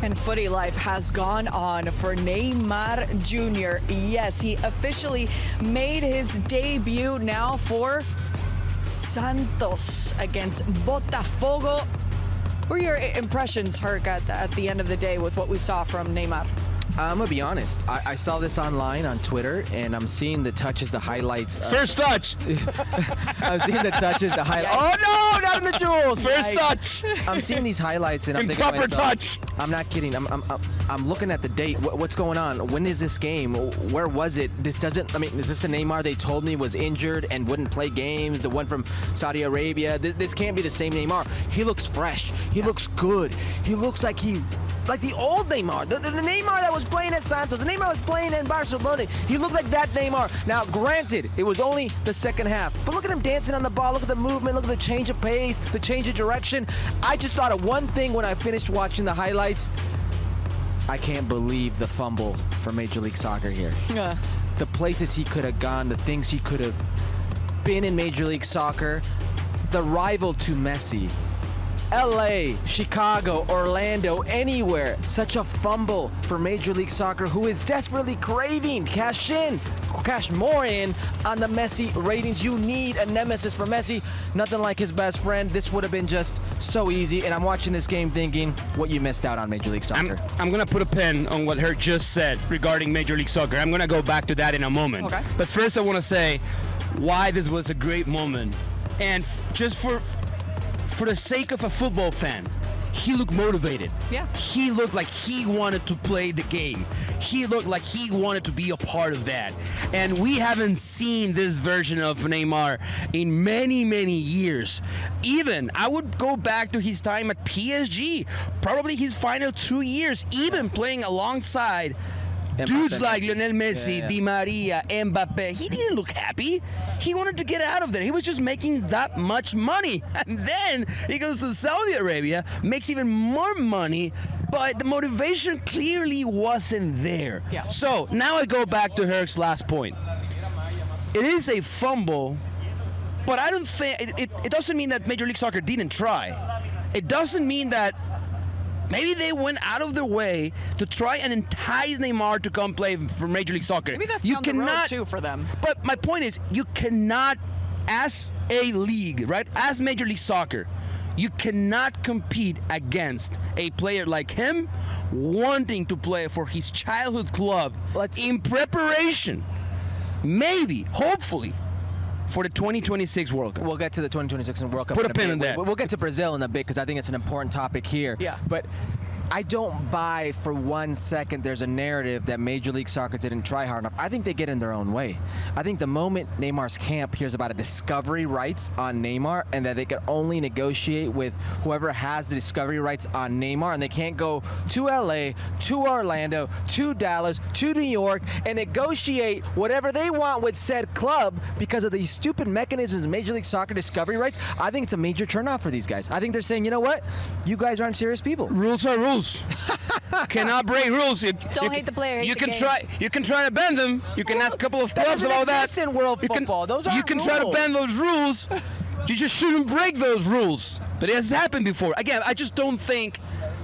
And footy life has gone on for Neymar Jr. Yes, he officially made his debut now for Santos against Botafogo. What were your impressions, Herc, at the end of the day with what we saw from Neymar? I'm going to be honest. I saw this online on Twitter, and I'm seeing the touches, the highlights. First touch. I'm seeing the touches, the highlights. Oh, no, not in the jewels. First touch. I'm seeing these highlights, and I'm thinking Improper to myself, touch. I'm not kidding. I'm looking at the date. What's going on? When is this game? Where was it? This doesn't, I mean, is this the Neymar they told me was injured and wouldn't play games? The one from Saudi Arabia? This can't be the same Neymar. He looks fresh. He looks good. He looks like the old Neymar, the Neymar that was playing at Santos, the Neymar was playing in Barcelona. He looked like that Neymar. Now, granted, it was only the second half, but look at him dancing on the ball. Look at the movement. Look at the change of pace, the change of direction. I just thought of one thing when I finished watching the highlights. I can't believe the fumble for Major League Soccer here. Yeah. The places he could have gone, the things he could have been in Major League Soccer, the rival to Messi. LA, Chicago, Orlando, anywhere. Such a fumble for Major League Soccer, who is desperately craving cash more in on the Messi ratings. You need a nemesis for Messi. Nothing like his best friend. This would have been just so easy. And I'm watching this game thinking what you missed out on Major League Soccer. I'm going to put a pin on what Herc just said regarding Major League Soccer. I'm going to go back to that in a moment. Okay. But first I want to say why this was a great moment. And just for the sake of a football fan, he looked motivated. Yeah. He looked like he wanted to play the game. He looked like he wanted to be a part of that. And we haven't seen this version of Neymar in many, many years. Even, I would go back to his time at PSG, probably his final 2 years, even playing alongside dudes like Lionel Messi, Di Maria, Mbappe. He didn't look happy. He wanted to get out of there. He was just making that much money. And then he goes to Saudi Arabia, makes even more money, but the motivation clearly wasn't there. Yeah. So now I go back to Herc's last point. It is a fumble, but I don't think it doesn't mean that Major League Soccer didn't try. It doesn't mean that maybe they went out of their way to try and entice Neymar to come play for Major League Soccer. Maybe that's down the road too for them. But my point is, you cannot, as a league, right, as Major League Soccer, you cannot compete against a player like him wanting to play for his childhood club in preparation, maybe, hopefully, for the 2026 World Cup. We'll get to the 2026 World Cup. Put a pin in that. We'll get to Brazil in a bit because I think it's an important topic here. Yeah. But I don't buy for 1 second there's a narrative that Major League Soccer didn't try hard enough. I think they get in their own way. I think the moment Neymar's camp hears about a discovery rights on Neymar and that they can only negotiate with whoever has the discovery rights on Neymar, and they can't go to LA, to Orlando, to Dallas, to New York and negotiate whatever they want with said club because of these stupid mechanisms, Major League Soccer discovery rights, I think it's a major turnoff for these guys. I think they're saying, you know what? You guys aren't serious people. Rules are rules. Cannot break rules. Don't hate the player. Hate you the can game. try. You can try to bend them. You can ask a couple of clubs about that. In world football, those aren't You can try to rules. bend those rules. You just shouldn't break those rules. But it has happened before. Again, I just don't think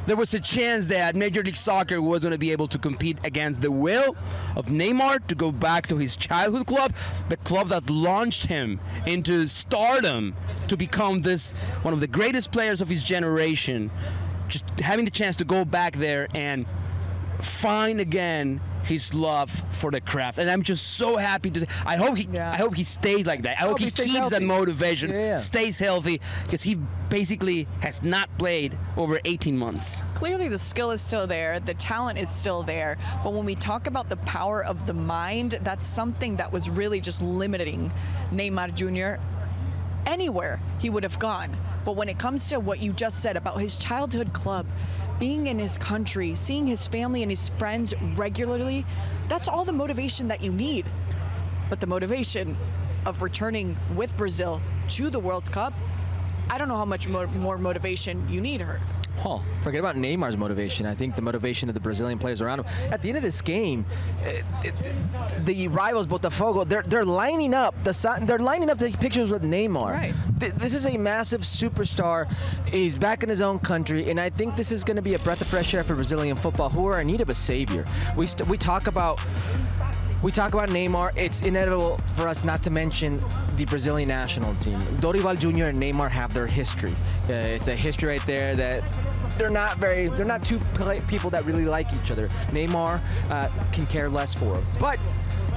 there was a chance that Major League Soccer was going to be able to compete against the will of Neymar to go back to his childhood club, the club that launched him into stardom to become this one of the greatest players of his generation. Just having the chance to go back there and find again his love for the craft, and I'm just so happy to. I hope he stays like that. I hope he keeps healthy. that motivation, Yeah. stays healthy, because he basically has not played over 18 months. Clearly the skill is still there, the talent is still there, but when we talk about the power of the mind, that's something that was really just limiting Neymar Jr. Anywhere he would have gone. But when it comes to what you just said about his childhood club, being in his country, seeing his family and his friends regularly, that's all the motivation that you need. But the motivation of returning with Brazil to the World Cup, I don't know how much more motivation you need her. Oh, forget about Neymar's motivation. I think the motivation of the Brazilian players around him. At the end of this game, the rivals Botafogo, they're lining up. They're lining up to take pictures with Neymar. Right. This is a massive superstar. He's back in his own country, and I think this is going to be a breath of fresh air for Brazilian football, who are in need of a savior. We talk about Neymar. It's inevitable for us not to mention the Brazilian national team. Dorival Jr. and Neymar have their history. It's a history right there that they're not two people that really like each other. Neymar can care less for him. But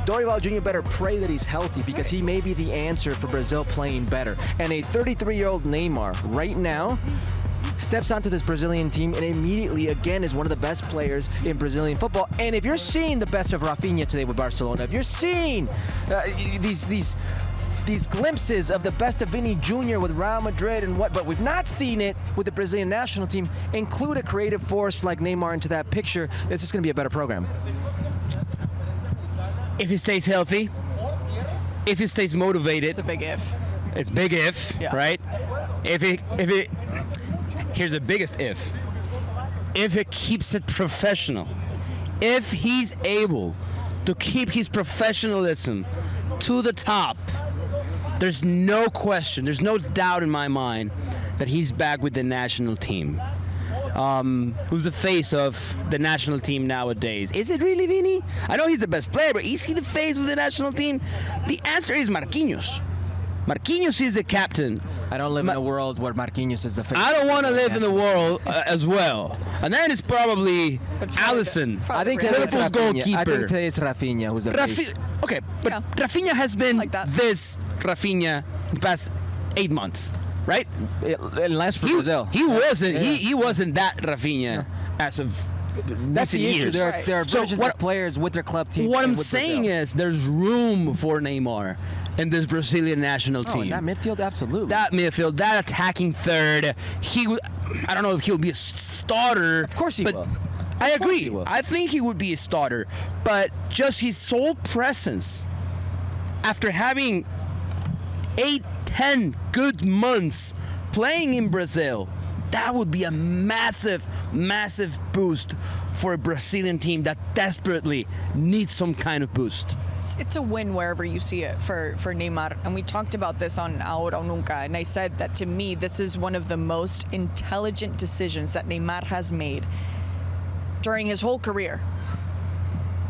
Dorival Jr. better pray that he's healthy, because he may be the answer for Brazil playing better. And a 33-year-old Neymar right now steps onto this Brazilian team and immediately again is one of the best players in Brazilian football. And if you're seeing the best of Rafinha today with Barcelona, if you're seeing these glimpses of the best of Vini Jr. with Real Madrid but we've not seen it with the Brazilian national team, include a creative force like Neymar into that picture, it's just going to be a better program. If he stays healthy, if he stays motivated, It's a big if. it's big if, Yeah. right? Here's the biggest if. If he keeps it professional, if he's able to keep his professionalism to the top, there's no question, there's no doubt in my mind that he's back with the national team. Who's the face of the national team nowadays? Is it really Vini? I know he's the best player, but is he the face of the national team? The answer is Marquinhos. Marquinhos is the captain. I don't live in a world where Marquinhos is the face. I don't want to live in the world as well. And then it's probably Alisson. I think today it's Liverpool's Rafinha. I think goalkeeper. today it's Rafinha who's the face. Okay, but Yeah. Rafinha has been Like that. this Rafinha the past 8 months, right? Unless for Brazil. He wasn't. He wasn't that Rafinha as of That's the issue. years. There are So versions what- of players with their club team. What I'm saying is, there's room for Neymar in this Brazilian national in team. that midfield, absolutely. That midfield, that attacking third, I don't know if he'll be a starter. Of course he but will. I Of course agree. he will. I think he would be a starter, but just his sole presence after having 8-10 good months playing in Brazil, that would be a massive, massive boost for a Brazilian team that desperately needs some kind of boost. It's a win wherever you see it for Neymar. And we talked about this on Ahora o Nunca. And I said that to me, this is one of the most intelligent decisions that Neymar has made during his whole career.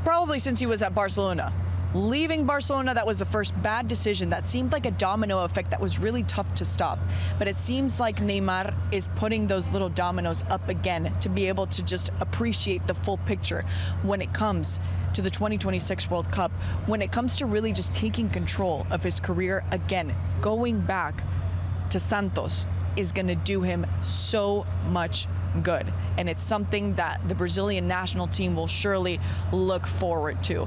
Probably since he was at Barcelona. Leaving Barcelona, that was the first bad decision. That seemed like a domino effect that was really tough to stop. But it seems like Neymar is putting those little dominoes up again to be able to just appreciate the full picture when it comes to the 2026 World Cup, when it comes to really just taking control of his career again. Going back to Santos is going to do him so much good. And it's something that the Brazilian national team will surely look forward to.